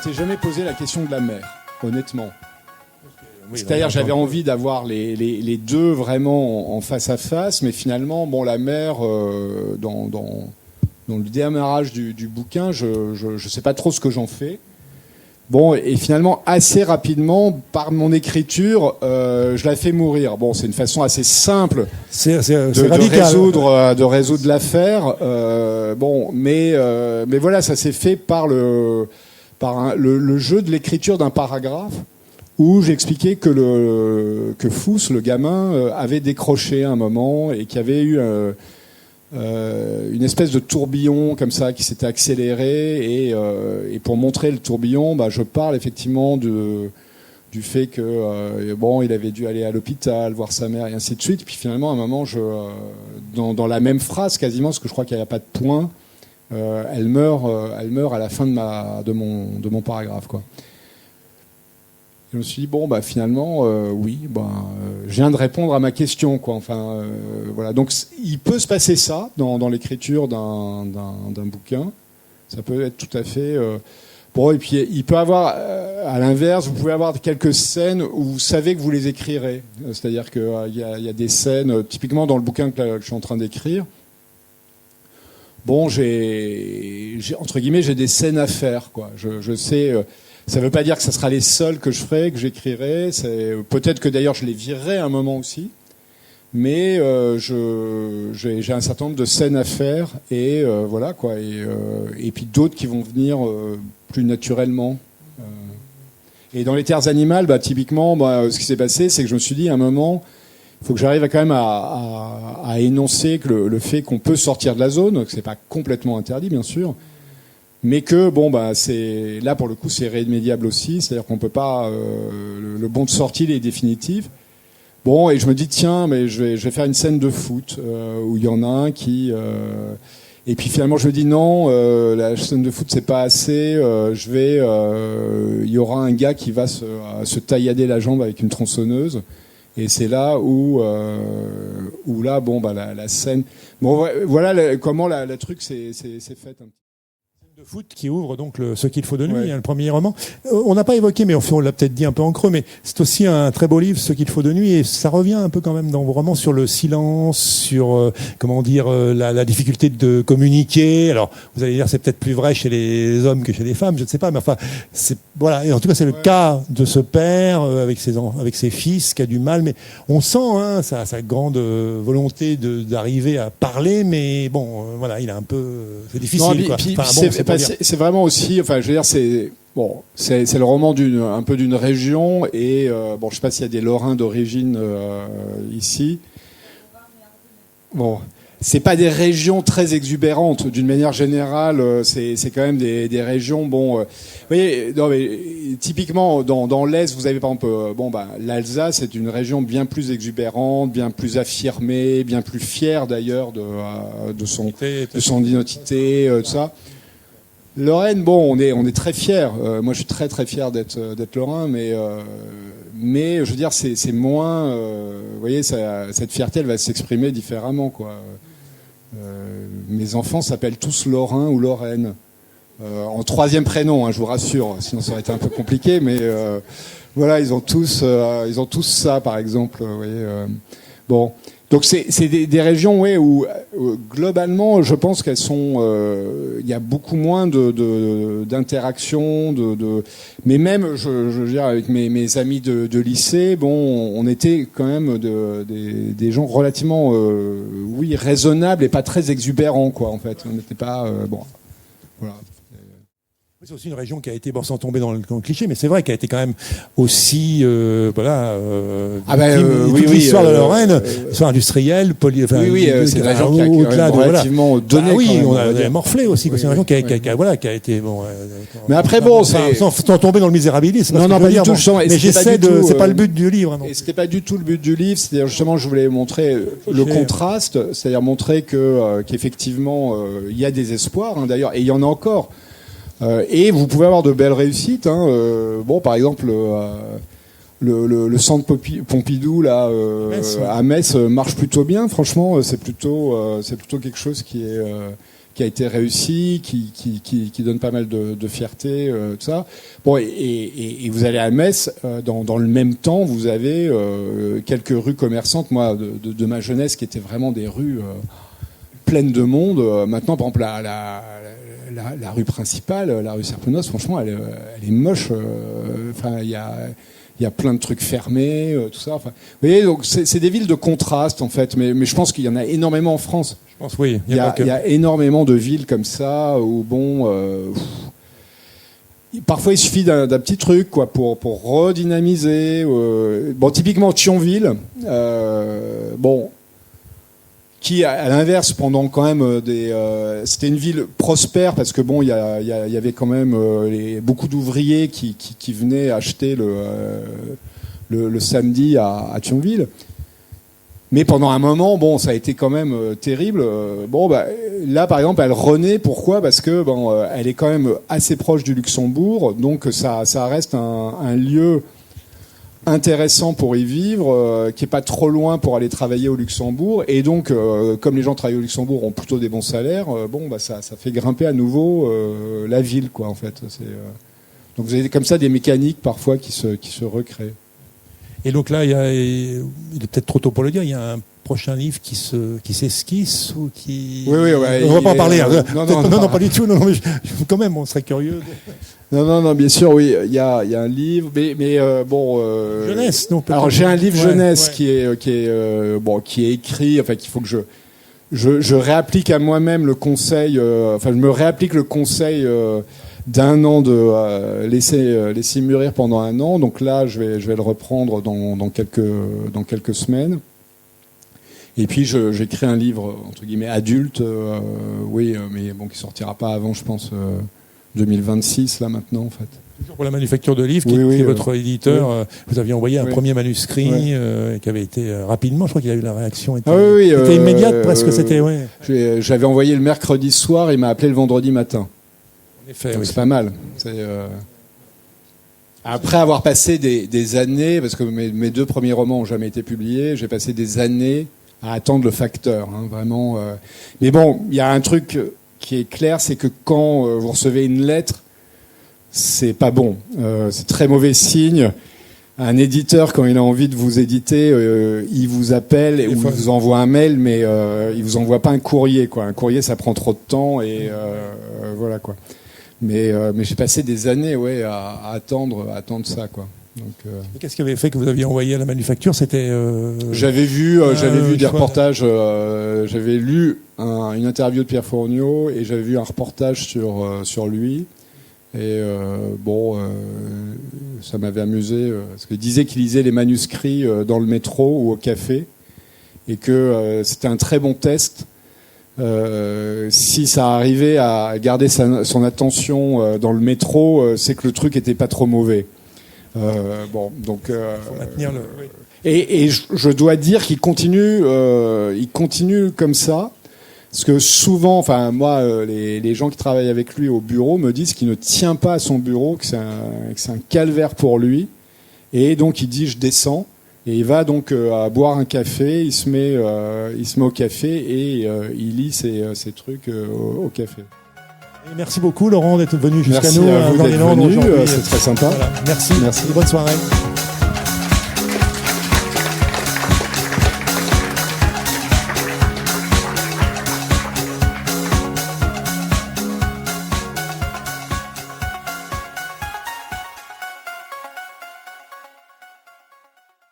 m'étais jamais posé la question de la mer, honnêtement. Oui, C'est-à-dire, j'avais envie d'avoir les deux vraiment en face à face, mais finalement, bon, la mer, dans le démarrage du bouquin, je sais pas trop ce que j'en fais. Bon, et finalement, assez rapidement, par mon écriture, je la fais mourir. Bon, c'est une façon assez simple de résoudre l'affaire. Bon, mais voilà, ça s'est fait par le jeu de l'écriture d'un paragraphe où j'expliquais que Fous, le gamin, avait décroché à un moment et qu'il y avait eu une espèce de tourbillon comme ça qui s'était accéléré et pour montrer le tourbillon, je parle effectivement du fait que il avait dû aller à l'hôpital voir sa mère et ainsi de suite. Puis finalement, à un moment, dans la même phrase quasiment, parce que je crois qu'il n'y a pas de point, elle meurt à la fin de mon paragraphe, quoi. Je me suis dit finalement oui, je viens de répondre à ma question, quoi. Enfin voilà, donc il peut se passer ça dans l'écriture d'un bouquin. Ça peut être tout à fait bon. Et puis il peut avoir à l'inverse, vous pouvez avoir quelques scènes où vous savez que vous les écrirez. C'est-à-dire que il y a des scènes typiquement dans le bouquin que je suis en train d'écrire. Bon, j'ai entre guillemets, j'ai des scènes à faire, quoi. Je sais. Ça ne veut pas dire que ça sera les seuls que je ferai, que j'écrirai. Peut-être que d'ailleurs je les virerai à un moment aussi. Mais j'ai un certain nombre de scènes à faire et voilà, quoi. Et puis d'autres qui vont venir plus naturellement. Et dans les terres animales, typiquement, ce qui s'est passé, c'est que je me suis dit à un moment, il faut que j'arrive quand même à énoncer que le fait qu'on peut sortir de la zone, que c'est pas complètement interdit, bien sûr. Mais que c'est là pour le coup c'est irrémédiable aussi, c'est-à-dire qu'on peut pas le bon de sortie il est définitif. Bon, et je me dis tiens, mais je vais faire une scène de foot où il y en a un qui et puis finalement je me dis non, la scène de foot c'est pas assez, il y aura un gars qui va se taillader la jambe avec une tronçonneuse et c'est là où là la scène voilà comment la truc c'est fait un de foot qui ouvre donc ce qu'il faut de nuit, le premier roman. On n'a pas évoqué, mais on l'a peut-être dit un peu en creux, mais c'est aussi un très beau livre, Ce qu'il faut de nuit, et ça revient un peu quand même dans vos romans sur le silence, sur la difficulté de communiquer. Alors vous allez dire c'est peut-être plus vrai chez les hommes que chez les femmes, je ne sais pas, mais enfin voilà. Et en tout cas c'est le cas de ce père avec ses fils qui a du mal, mais on sent sa grande volonté d'arriver à parler, mais bon voilà, il a un peu c'est difficile. C'est vraiment aussi, enfin, je veux dire, c'est le roman un peu d'une région et je sais pas s'il y a des Lorrains d'origine ici. Bon, c'est pas des régions très exubérantes d'une manière générale. C'est quand même des régions. Vous voyez, non, mais typiquement dans l'Est, vous avez par exemple, l'Alsace est une région bien plus exubérante, bien plus affirmée, bien plus fière d'ailleurs de son identité, tout ça. Lorraine, on est très fiers. Moi, je suis très très fier d'être lorrain, mais je veux dire, c'est moins. Vous voyez, cette fierté, elle va s'exprimer différemment, quoi. Mes enfants s'appellent tous Lorrain ou Lorraine, en troisième prénom, je vous rassure. Sinon, ça aurait été un peu compliqué, mais voilà, ils ont tous ça, par exemple. Vous voyez, bon. Donc c'est des régions où globalement je pense qu'elles sont il y a beaucoup moins d'interactions mais même je veux dire avec mes amis de lycée on était quand même des gens relativement raisonnables et pas très exubérants, quoi, en fait. On n'était pas voilà. C'est aussi une région qui a été, sans tomber dans le cliché, mais c'est vrai, qui a été quand même aussi, toute l'histoire de Lorraine, soit industrielle, c'est une région qui a relativement donné. On a morflé aussi, c'est une région qui a été, mais après, sans tomber dans le misérabilisme. Non, pas du tout, mais j'essaie c'est pas le but du livre. Et c'était pas du tout le but du livre, c'est-à-dire justement, je voulais montrer le contraste, c'est-à-dire montrer qu'effectivement, il y a des espoirs, d'ailleurs, et il y en a encore. Et vous pouvez avoir de belles réussites. Par exemple, le centre Pompidou là à Metz marche plutôt bien. Franchement, c'est plutôt quelque chose qui qui a été réussi, qui donne pas mal de fierté, tout ça. Bon, et vous allez à Metz, dans le même temps, vous avez quelques rues commerçantes, moi, de ma jeunesse, qui étaient vraiment des rues pleines de monde. Maintenant, par exemple, la rue principale, la rue Serpenoise, franchement, elle est moche. Enfin, il y a plein de trucs fermés, tout ça. Enfin, vous voyez, donc c'est des villes de contraste, en fait. Mais je pense qu'il y en a énormément en France. Je pense, oui. Il y a énormément de villes comme ça où, bon, parfois il suffit d'un petit truc, quoi, pour redynamiser. Bon, typiquement Thionville, bon, qui à l'inverse pendant quand même c'était une ville prospère parce que bon, il y avait quand même beaucoup d'ouvriers qui venaient acheter le samedi à Thionville. Mais pendant un moment, bon, ça a été quand même terrible. Bon, bah, là, par exemple, elle renaît. Pourquoi ? Parce que bon, elle est quand même assez proche du Luxembourg, donc ça reste un lieu intéressant pour y vivre, qui est pas trop loin pour aller travailler au Luxembourg. Et donc, comme les gens travaillent au Luxembourg ont plutôt des bons salaires, bon, bah, ça fait grimper à nouveau la ville, quoi, en fait. Donc, vous avez comme ça des mécaniques parfois qui se recréent. Et donc là, il est peut-être trop tôt pour le dire, il y a un prochain livre qui s'esquisse ou qui... Oui, ouais, on va pas en parler. Non, pas du tout. Non, mais quand même, on serait curieux. Non, bien sûr, oui. Il y a un livre, mais bon. Jeunesse, non. Alors j'ai un livre jeunesse qui est écrit. Enfin, qu'il faut que je réapplique à moi-même le conseil. Enfin, je me réapplique le conseil d'un an de laisser mûrir pendant un an. Donc là, je vais le reprendre dans quelques semaines. Et puis j'écris un livre entre guillemets adulte, mais bon, qui sortira pas avant, je pense, 2026 là maintenant en fait. Toujours pour la manufacture de livres, qui est votre éditeur. Vous aviez envoyé un premier manuscrit qui avait été rapidement, je crois qu'il a eu la réaction était immédiate presque. J'avais envoyé le mercredi soir, il m'a appelé le vendredi matin. En effet, donc c'est pas mal. Après avoir passé des années, parce que mes 2 premiers romans n'ont jamais été publiés, j'ai passé des années à attendre le facteur, hein, vraiment. Mais bon, il y a un truc qui est clair, c'est que quand vous recevez une lettre, c'est pas bon. C'est très mauvais signe. Un éditeur, quand il a envie de vous éditer, il vous appelle ou il vous envoie un mail, mais il vous envoie pas un courrier, quoi. Un courrier, ça prend trop de temps et voilà, quoi. Mais j'ai passé des années, à attendre ça, quoi. Donc, qu'est-ce qui avait fait que vous aviez envoyé à la manufacture ? C'était j'avais vu des reportages. J'avais lu une interview de Pierre Fourniot et j'avais vu un reportage sur lui. Et ça m'avait amusé parce qu'il disait qu'il lisait les manuscrits dans le métro ou au café et que c'était un très bon test. Si ça arrivait à garder son attention dans le métro, c'est que le truc était pas trop mauvais. Donc faut maintenir le... et je dois dire qu'il continue comme ça, parce que souvent, enfin moi, les gens qui travaillent avec lui au bureau me disent qu'il ne tient pas à son bureau, que c'est un calvaire pour lui, et donc il dit je descends. Et il va donc à boire un café, il se met au café et il lit ses trucs au café. Et merci beaucoup Laurent d'être venu jusqu'à nous. Merci à vous d'être venu, c'est très sympa. Voilà. Merci. Bonne soirée.